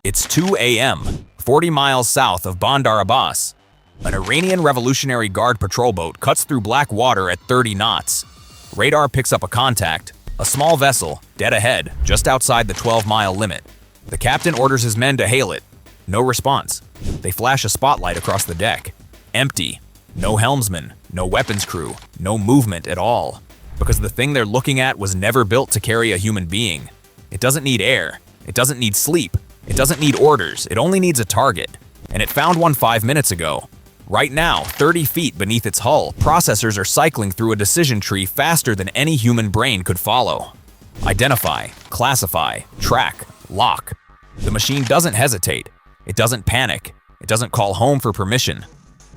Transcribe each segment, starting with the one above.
It's 2 a.m., 40 miles south of Bandar Abbas. An Iranian Revolutionary Guard patrol boat cuts through black water at 30 knots. Radar picks up a contact, a small vessel, dead ahead, just outside the 12-mile limit. The captain orders his men to hail it. No response. They flash a spotlight across the deck. Empty. No helmsman, no weapons crew, no movement at all. Because the thing they're looking at was never built to carry a human being. It doesn't need air. It doesn't need sleep. It doesn't need orders. It only needs a target. And it found one 5 minutes ago. Right now, 30 feet beneath its hull, processors are cycling through a decision tree faster than any human brain could follow. Identify, classify, track, lock. The machine doesn't hesitate. It doesn't panic. It doesn't call home for permission.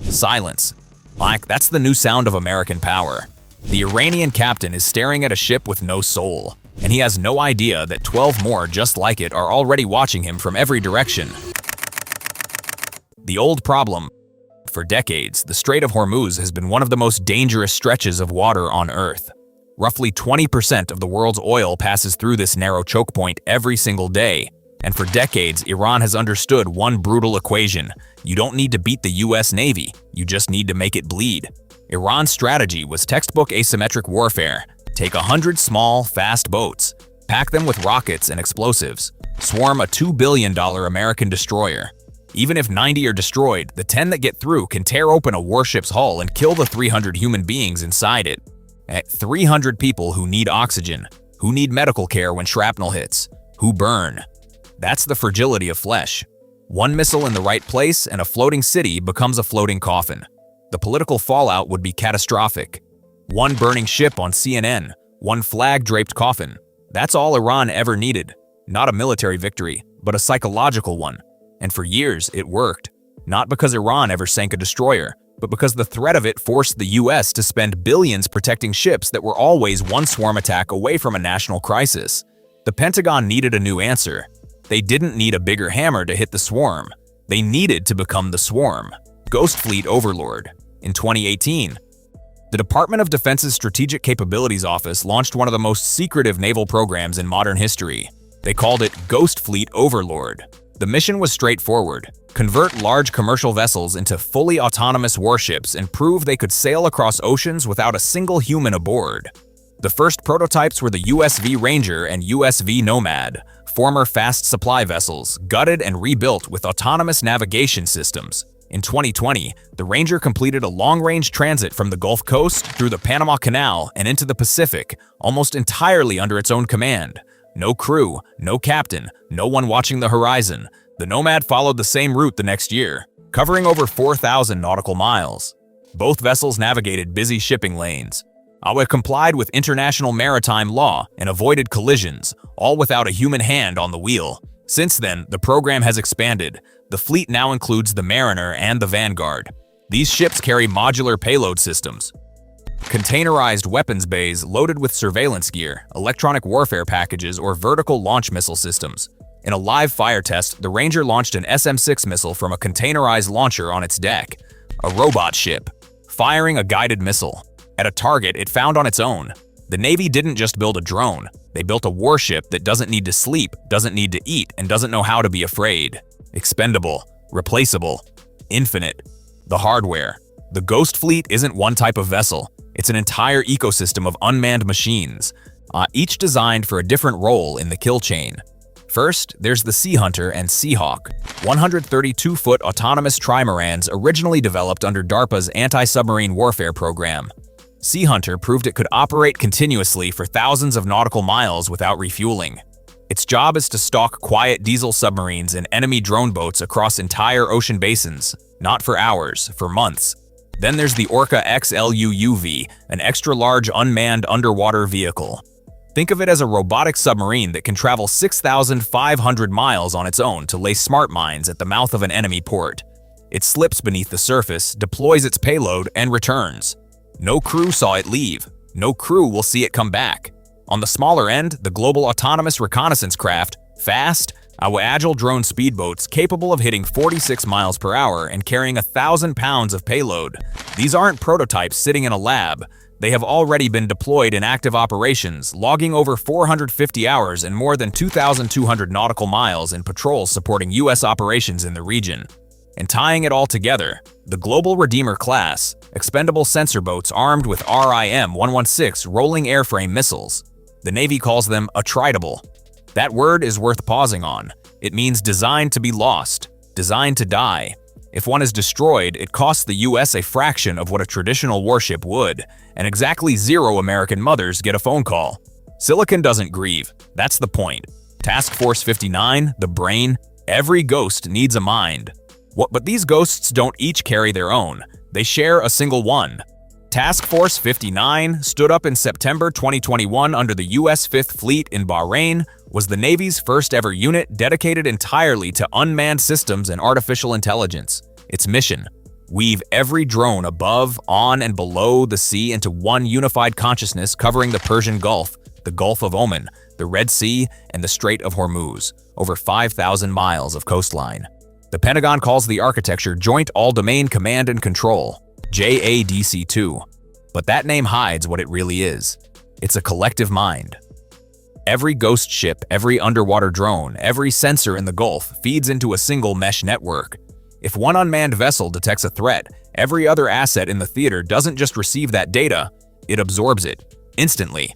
Silence. Like, that's the new sound of American power. The Iranian captain is staring at a ship with no soul, and he has no idea that 12 more just like it are already watching him from every direction. The old problem. For decades, the Strait of Hormuz has been one of the most dangerous stretches of water on Earth. Roughly 20% of the world's oil passes through this narrow choke point every single day. And for decades, Iran has understood one brutal equation. You don't need to beat the US Navy, you just need to make it bleed. Iran's strategy was textbook asymmetric warfare. Take 100 small, fast boats, pack them with rockets and explosives, swarm a $2 billion American destroyer. Even if 90 are destroyed, the 10 that get through can tear open a warship's hull and kill the 300 human beings inside it. At 300 people who need oxygen, who need medical care when shrapnel hits, who burn. That's the fragility of flesh. One missile in the right place and a floating city becomes a floating coffin. The political fallout would be catastrophic. One burning ship on CNN, one flag-draped coffin. That's all Iran ever needed. Not a military victory, but a psychological one. And for years, it worked. Not because Iran ever sank a destroyer, but because the threat of it forced the US to spend billions protecting ships that were always one swarm attack away from a national crisis. The Pentagon needed a new answer. They didn't need a bigger hammer to hit the swarm. They needed to become the swarm. Ghost Fleet Overlord. In 2018, the Department of Defense's Strategic Capabilities Office launched one of the most secretive naval programs in modern history. They called it Ghost Fleet Overlord. The mission was straightforward: convert large commercial vessels into fully autonomous warships and prove they could sail across oceans without a single human aboard. The first prototypes were the USV Ranger and USV Nomad, former fast supply vessels, gutted and rebuilt with autonomous navigation systems. In 2020, the Ranger completed a long-range transit from the Gulf Coast through the Panama Canal and into the Pacific, almost entirely under its own command. No crew, no captain, no one watching the horizon. The Nomad followed the same route the next year, covering over 4,000 nautical miles. Both vessels navigated busy shipping lanes. Awe complied with international maritime law and avoided collisions, all without a human hand on the wheel. Since then, the program has expanded. The fleet now includes the Mariner and the Vanguard. These ships carry modular payload systems, containerized weapons bays loaded with surveillance gear, electronic warfare packages, or vertical launch missile systems. In a live fire test, the Ranger launched an SM-6 missile from a containerized launcher on its deck, a robot ship, firing a guided missile at a target it found on its own. The Navy didn't just build a drone, they built a warship that doesn't need to sleep, doesn't need to eat, and doesn't know how to be afraid. Expendable, replaceable, infinite. The hardware. The Ghost Fleet isn't one type of vessel. It's an entire ecosystem of unmanned machines, each designed for a different role in the kill chain. First, there's the Sea Hunter and Seahawk, 132-foot autonomous trimarans originally developed under DARPA's anti-submarine warfare program. Sea Hunter proved it could operate continuously for thousands of nautical miles without refueling. Its job is to stalk quiet diesel submarines and enemy drone boats across entire ocean basins, not for hours, for months. Then there's the Orca XLUUV, an extra-large unmanned underwater vehicle. Think of it as a robotic submarine that can travel 6,500 miles on its own to lay smart mines at the mouth of an enemy port. It slips beneath the surface, deploys its payload, and returns. No crew saw it leave. No crew will see it come back. On the smaller end, the Global Autonomous Reconnaissance Craft, FAST, agile drone speedboats capable of hitting 46 miles per hour and carrying 1,000 pounds of payload. These aren't prototypes sitting in a lab. They have already been deployed in active operations, logging over 450 hours and more than 2,200 nautical miles in patrols supporting U.S. operations in the region. And tying it all together, the Global Redeemer class, expendable sensor boats armed with RIM-116 rolling airframe missiles. The Navy calls them attritable. That word is worth pausing on. It means designed to be lost, designed to die. If one is destroyed, it costs the US a fraction of what a traditional warship would, and exactly 0 American mothers get a phone call. Silicon doesn't grieve. That's the point. Task Force 59, the brain, every ghost needs a mind. But these ghosts don't each carry their own. They share a single one. Task Force 59 stood up in September 2021 under the US 5th Fleet in Bahrain, was the Navy's first ever unit dedicated entirely to unmanned systems and artificial intelligence. Its mission: weave every drone above, on, and below the sea into one unified consciousness covering the Persian Gulf, the Gulf of Oman, the Red Sea, and the Strait of Hormuz, over 5,000 miles of coastline. The Pentagon calls the architecture Joint All-Domain Command and Control, JADC2. But that name hides what it really is. It's a collective mind. Every ghost ship, every underwater drone, every sensor in the Gulf feeds into a single mesh network. If one unmanned vessel detects a threat, every other asset in the theater doesn't just receive that data, it absorbs it, instantly.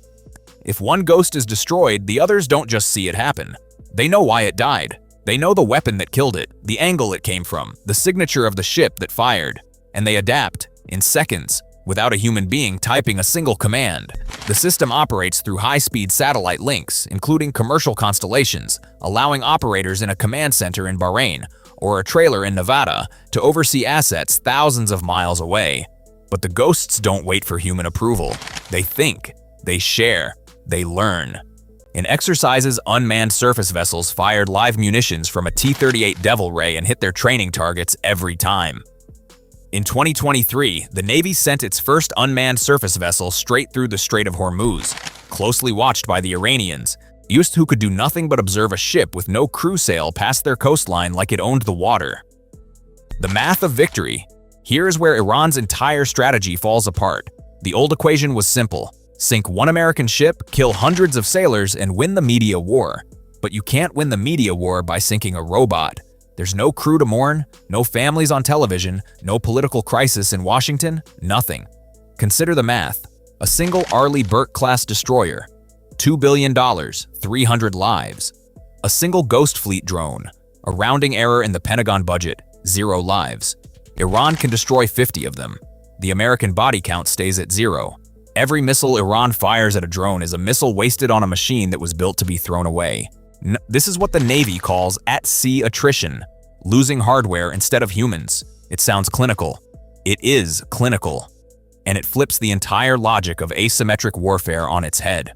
If one ghost is destroyed, the others don't just see it happen. They know why it died. They know the weapon that killed it, the angle it came from, the signature of the ship that fired, and they adapt, in seconds, without a human being typing a single command. The system operates through high-speed satellite links, including commercial constellations, allowing operators in a command center in Bahrain or a trailer in Nevada to oversee assets thousands of miles away. But the ghosts don't wait for human approval. They think, they share, they learn. In exercises, unmanned surface vessels fired live munitions from a T-38 Devil Ray and hit their training targets every time. In 2023, the Navy sent its first unmanned surface vessel straight through the Strait of Hormuz, closely watched by the Iranians, who could do nothing but observe a ship with no crew sail past their coastline like it owned the water. The math of victory. Here is where Iran's entire strategy falls apart. The old equation was simple: sink one American ship, kill hundreds of sailors, and win the media war. But you can't win the media war by sinking a robot. There's no crew to mourn, no families on television, no political crisis in Washington, nothing. Consider the math. A single Arleigh Burke-class destroyer, $2 billion, 300 lives. A single Ghost Fleet drone, a rounding error in the Pentagon budget, 0 lives. Iran can destroy 50 of them. The American body count stays at 0. Every missile Iran fires at a drone is a missile wasted on a machine that was built to be thrown away. This is what the Navy calls at-sea attrition, losing hardware instead of humans. It sounds clinical. It is clinical. And it flips the entire logic of asymmetric warfare on its head.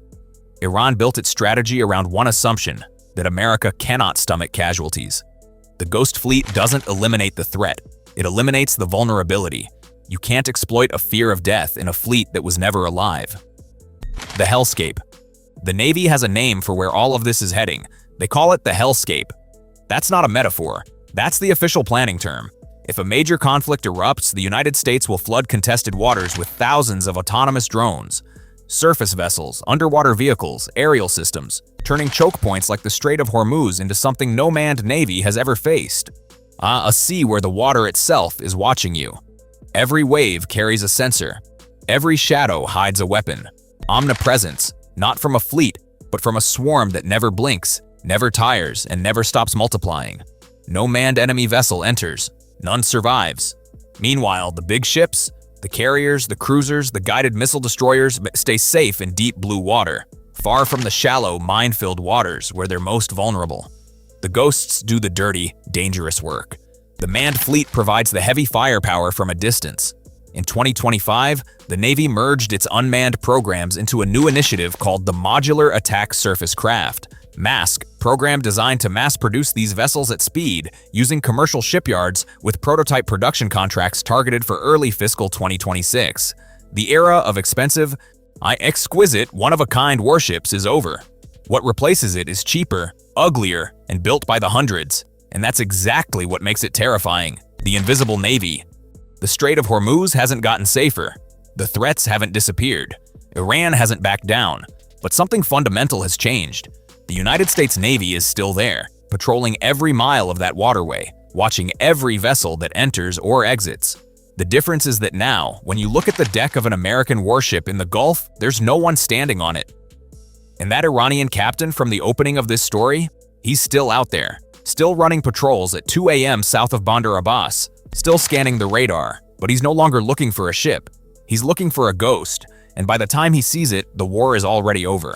Iran built its strategy around one assumption: that America cannot stomach casualties. The Ghost Fleet doesn't eliminate the threat. It eliminates the vulnerability. You can't exploit a fear of death in a fleet that was never alive. The Hellscape. The Navy has a name for where all of this is heading. They call it the Hellscape. That's not a metaphor. That's the official planning term. If a major conflict erupts, the United States will flood contested waters with thousands of autonomous drones, surface vessels, underwater vehicles, aerial systems, turning choke points like the Strait of Hormuz into something no manned navy has ever faced. A sea where the water itself is watching you. Every wave carries a sensor. Every shadow hides a weapon. Omnipresence, not from a fleet, but from a swarm that never blinks, never tires, and never stops multiplying. No manned enemy vessel enters. None survives. Meanwhile, the big ships, the carriers, the cruisers, the guided missile destroyers stay safe in deep blue water, far from the shallow, mine-filled waters where they're most vulnerable. The ghosts do the dirty, dangerous work. The manned fleet provides the heavy firepower from a distance. In 2025, the Navy merged its unmanned programs into a new initiative called the Modular Attack Surface Craft, MASC, program designed to mass-produce these vessels at speed using commercial shipyards with prototype production contracts targeted for early fiscal 2026. The era of expensive, exquisite, one-of-a-kind warships is over. What replaces it is cheaper, uglier, and built by the hundreds. And that's exactly what makes it terrifying: the invisible Navy. The Strait of Hormuz hasn't gotten safer. The threats haven't disappeared. Iran hasn't backed down. But something fundamental has changed. The United States Navy is still there, patrolling every mile of that waterway, watching every vessel that enters or exits. The difference is that now, when you look at the deck of an American warship in the Gulf, there's no one standing on it. And that Iranian captain from the opening of this story, he's still out there, still running patrols at 2 a.m. south of Bandar Abbas, still scanning the radar, but he's no longer looking for a ship. He's looking for a ghost, and by the time he sees it, the war is already over.